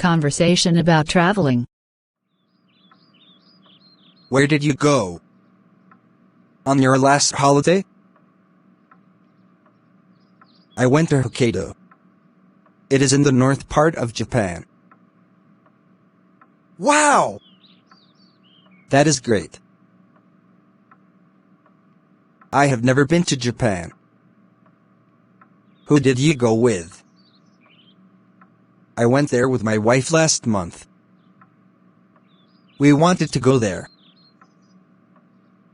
conversation about traveling. Where did you go on your last holiday? I went to Hokkaido. It is in the north part of Japan. Wow! That is great. I have never been to Japan. Who did you go with? I went there with my wife last month. We wanted to go there.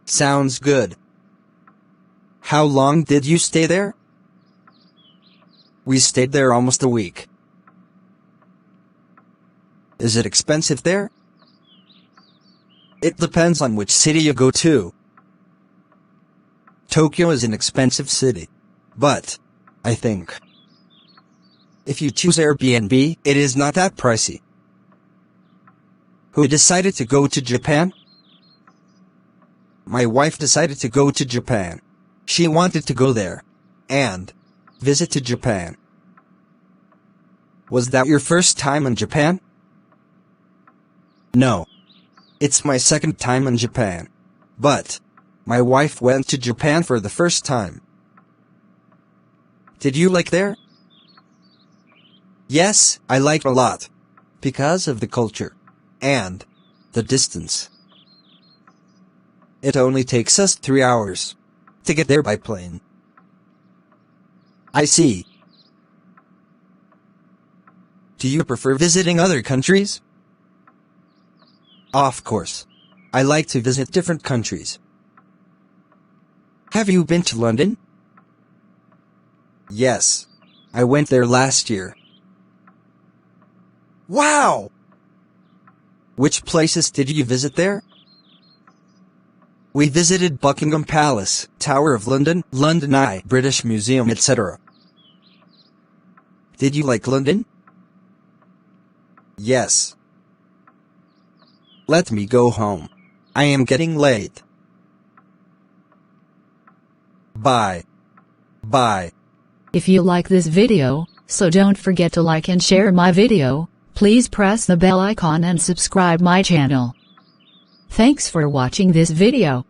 Sounds good. How long did you stay there? We stayed there almost a week. Is it expensive there? It depends on which city you go to. Tokyo is an expensive city, but I think if you choose Airbnb, it is not that pricey. Who decided to go to Japan? My wife decided to go to Japan. She wanted to go there and visit to Japan. Was that your first time in Japan? No. It's my second time in Japan. But my wife went to Japan for the first time. Did you like there? Yes, I liked a lot. Because of the culture and the distance. It only takes us 3 hours to get there by plane. I see. Do you prefer visiting other countries? Of course. I like to visit different countries. Have you been to London? Yes. I went there last year. Wow! Which places did you visit there? We visited Buckingham Palace, Tower of London, London Eye, British Museum, etc. Did you like London? Yes. Let me go home. I am getting late. Bye. Bye. If you like this video, so don't forget to like and share my video. Please press the bell icon and subscribe my channel. Thanks for watching this video.